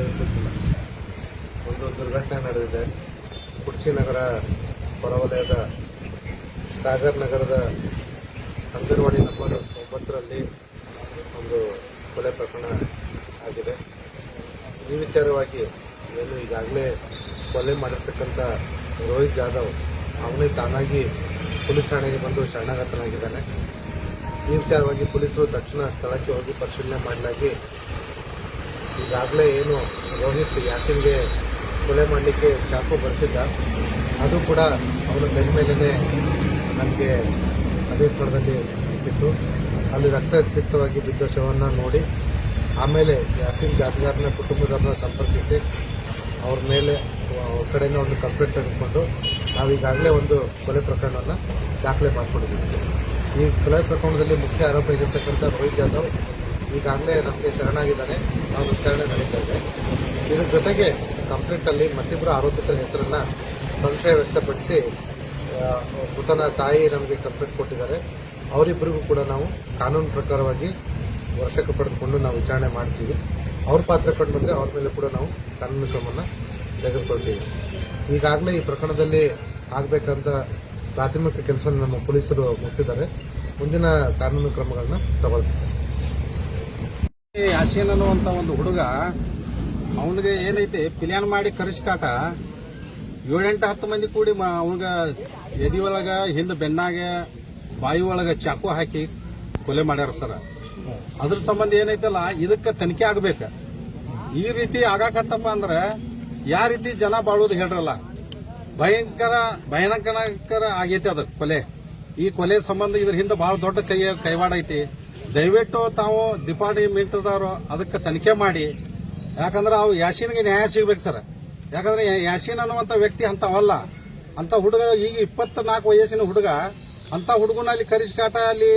ತಿಳಿಸುತ್ತಿಲ್ಲ. ಒಂದು ದುರ್ಘಟನೆ ನಡೆದಿದೆ. ಕುರ್ಚಿನಗರ ಹೊರವಲಯದ ಸಾಗರ್ ನಗರದ ಅಂಗನವಾಡಿ ನಂಬರ್ 9ರಲ್ಲಿ ಒಂದು ಕೊಲೆ ಪ್ರಕರಣ ಆಗಿದೆ. ಈ ವಿಚಾರವಾಗಿ ಏನು ಈಗಾಗಲೇ ಕೊಲೆ ಮಾಡಿರ್ತಕ್ಕಂಥ ರೋಹಿತ್ ಜಾಧವ್ ಅವನೇ ತಾನಾಗಿ ಪೊಲೀಸ್ ಠಾಣೆಗೆ ಬಂದು ಶರಣಾಗತನಾಗಿದ್ದಾನೆ. ಈ ವಿಚಾರವಾಗಿ ಪೊಲೀಸರು ತಕ್ಷಣ ಸ್ಥಳಕ್ಕೆ ಹೋಗಿ ಪರಿಶೀಲನೆ ಮಾಡಲಾಗಿ ಈಗಾಗಲೇ ಏನು ರೋಹಿತ್ ಯಾಸಿನ್ಗೆ ಕೊಲೆ ಮಾಡಲಿಕ್ಕೆ ಚಾಕು ಬಳಸಿದ್ದ ಅದು ಕೂಡ ಅವನ ಬೆನ್ನ ಮೇಲೇ ನನಗೆ ಅದೇ ಸ್ಥಳದಲ್ಲಿ ಸಿಕ್ಕಿತ್ತು. ಅಲ್ಲಿ ರಕ್ತಸಿಕ್ತವಾಗಿ ಬಿದ್ದ ಶವವನ್ನು ನೋಡಿ ಆಮೇಲೆ ಯಾಸಿನ್ ಜಾದಗಾರ್ನ ಕುಟುಂಬದವರನ್ನ ಸಂಪರ್ಕಿಸಿ ಅವ್ರ ಮೇಲೆ ಅವ್ರ ಕಡೆಯಿಂದ ಒಂದು ಕಂಪ್ಲೇಂಟ್ ತೆಗೆದುಕೊಂಡು ನಾವೀಗಾಗಲೇ ಒಂದು ಕೊಲೆ ಪ್ರಕರಣವನ್ನು ದಾಖಲೆ ಮಾಡಿಕೊಂಡಿದ್ದೀವಿ. ಈ ಕೊಲೆ ಪ್ರಕರಣದಲ್ಲಿ ಮುಖ್ಯ ಆರೋಪಿಯಾಗಿರ್ತಕ್ಕಂಥ ರೋಹಿತ್ ಜಾಧವ್ ಈಗಾಗಲೇ ನಮಗೆ ಶರಣಾಗಿದ್ದಾನೆ. ನಾವು ವಿಚಾರಣೆ ನಡೀತಾ ಇದೆ. ಇದರ ಜೊತೆಗೆ ಕಂಪ್ಲೇಂಟಲ್ಲಿ ಮತ್ತಿಬ್ಬರು ಆರೋಪಿತರ ಹೆಸರನ್ನು ಸಂಶಯ ವ್ಯಕ್ತಪಡಿಸಿ ಮೃತನ ತಾಯಿ ನಮಗೆ ಕಂಪ್ಲೇಂಟ್ ಕೊಟ್ಟಿದ್ದಾರೆ. ಅವರಿಬ್ಬರಿಗೂ ಕೂಡ ನಾವು ಕಾನೂನು ಪ್ರಕಾರವಾಗಿ ವಶಕ್ಕೆ ಪಡೆದುಕೊಂಡು ನಾವು ವಿಚಾರಣೆ ಮಾಡ್ತೀವಿ. ಅವ್ರ ಪಾತ್ರ ಕಂಡು ಬಂದರೆ ಅವ್ರ ಮೇಲೆ ಕೂಡ ನಾವು ಕಾನೂನು ಕ್ರಮವನ್ನು ತೆಗೆದುಕೊಳ್ತೀವಿ. ಈಗಾಗಲೇ ಈ ಪ್ರಕರಣದಲ್ಲಿ ಆಗಬೇಕಂತ ಪ್ರಾಥಮಿಕ ಕೆಲಸವನ್ನು ನಮ್ಮ ಪೊಲೀಸರು ಮುಟ್ಟಿದ್ದಾರೆ. ಮುಂದಿನ ಕಾನೂನು ಕ್ರಮಗಳನ್ನ ತಗೊಳ್ತಾರೆ. ಯಾಸೀನ್ ಅನ್ನುವಂತ ಒಂದು ಹುಡುಗ ಅವನಿಗೆ ಏನೈತೆ ಪ್ಲಾನ್ ಮಾಡಿ ಕರಿಸ್ಕಾಟ 7-8-10 ಮಂದಿ ಕೂಡಿ ಅವನಿಗ ಎದಿ ಒಳಗ ಹಿಂದೆ ಬೆನ್ನಾಗ ಬಾಯಿ ಒಳಗ ಚಾಕು ಹಾಕಿ ಕೊಲೆ ಮಾಡ್ಯಾರ ಸರ್. ಅದ್ರ ಸಂಬಂಧ ಏನೈತಲ್ಲ ಇದಕ್ಕೆ ತನಿಖೆ ಆಗ್ಬೇಕು. ಈ ರೀತಿ ಆಗಾಕತ್ತಪ್ಪ ಅಂದ್ರೆ ಯಾವ ರೀತಿ ಜನ ಬಾಳುವುದು ಹೇಳ್ರಲ್ಲ, ಭಯಂಕರ ಆಗೈತಿ ಅದ ಕೊಲೆ. ಈ ಕೊಲೆ ಸಂಬಂಧ ಇದ್ರ ಹಿಂದೆ ಬಹಳ ದೊಡ್ಡ ಕೈವಾಡ ಐತಿ. ದಯವಿಟ್ಟು ತಾವು ಡಿಪಾರ್ಟ್ಮೆಂಟ್ದವರು ಅದಕ್ಕೆ ತನಿಖೆ ಮಾಡಿ. ಯಾಕಂದ್ರೆ ಅವು ಯಾಸೀನ್ಗೆ ನ್ಯಾಯ ಸಿಗ್ಬೇಕು ಸರ್. ಯಾಕಂದ್ರೆ ಯಾಸೀನ್ ಅನ್ನುವಂತ ವ್ಯಕ್ತಿ ಅಂತವಲ್ಲ. ಅಂತ ಹುಡುಗ ಈಗ 24 ವಯಸ್ಸಿನ ಹುಡುಗ. ಅಂತ ಹುಡುಗನ ಅಲ್ಲಿ ಕರಿಸ್ಕಾಟ ಅಲ್ಲಿ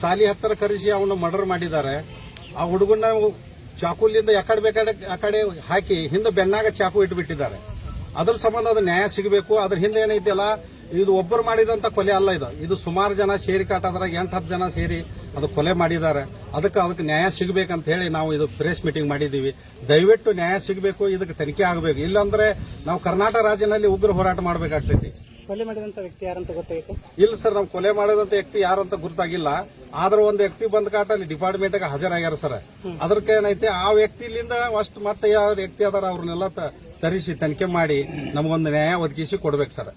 ಸಾಲಿ ಹತ್ತರ ಕರೆಸಿ ಅವನು ಮರ್ಡರ್ ಮಾಡಿದ್ದಾರೆ. ಆ ಹುಡುಗನ ಚಾಕುಲಿಂದ ಎಕಡೆ ಬೇಕಾಡೆ ಆ ಕಡೆ ಹಾಕಿ ಹಿಂದೆ ಬೆನ್ನಾಗ ಚಾಕು ಇಟ್ಬಿಟ್ಟಿದ್ದಾರೆ. ಅದ್ರ ಸಂಬಂಧ ಅದು ನ್ಯಾಯ ಸಿಗಬೇಕು. ಅದ್ರ ಹಿಂದೆ ಏನೈತಿಯಲ್ಲ, ಇದು ಒಬ್ಬರು ಮಾಡಿದಂತ ಕೊಲೆ ಅಲ್ಲ. ಇದು ಸುಮಾರು ಜನ ಸೇರಿ ಕಾಟದ್ರಾಗ 8-10 ಜನ ಸೇರಿ ಅದು ಕೊಲೆ ಮಾಡಿದ್ದಾರೆ. ಅದಕ್ಕೆ ನ್ಯಾಯ ಸಿಗಬೇಕಂತ ಹೇಳಿ ನಾವು ಇದು ಪ್ರೆಸ್ ಮೀಟಿಂಗ್ ಮಾಡಿದ್ದೀವಿ. ದಯವಿಟ್ಟು ನ್ಯಾಯ ಸಿಗಬೇಕು, ಇದಕ್ಕೆ ತನಿಖೆ ಆಗಬೇಕು. ಇಲ್ಲಾಂದ್ರೆ ನಾವು ಕರ್ನಾಟಕ ರಾಜ್ಯದಲ್ಲಿ ಉಗ್ರ ಹೋರಾಟ ಮಾಡಬೇಕಾಗ್ತೈತಿ. ಕೊಲೆ ಮಾಡಿದಂತ ವ್ಯಕ್ತಿ ಯಾರಂತ ಗೊತ್ತಾಯಿತು? ಇಲ್ಲ ಸರ್, ನಾವು ಕೊಲೆ ಮಾಡಿದಂತ ವ್ಯಕ್ತಿ ಯಾರಂತ ಗುರುತಾಗಿಲ್ಲ. ಆದ್ರೆ ಒಂದು ವ್ಯಕ್ತಿ ಬಂದ ಕಾಟ ಅಲ್ಲಿ ಡಿಪಾರ್ಟ್ಮೆಂಟ್ ಹಾಜರಾಗ್ಯಾರ ಸರ್. ಅದಕ್ಕೆ ಏನೈತೆ ಆ ವ್ಯಕ್ತಿಲಿಂದ ಅಷ್ಟು ಮತ್ತೆ ಯಾವ ವ್ಯಕ್ತಿ ಅದಾರ ಅವ್ರನ್ನೆಲ್ಲ ತರಿಸಿ ತನಿಖೆ ಮಾಡಿ ನಮಗೊಂದು ನ್ಯಾಯ ಒದಗಿಸಿ ಕೊಡ್ಬೇಕು ಸರ್.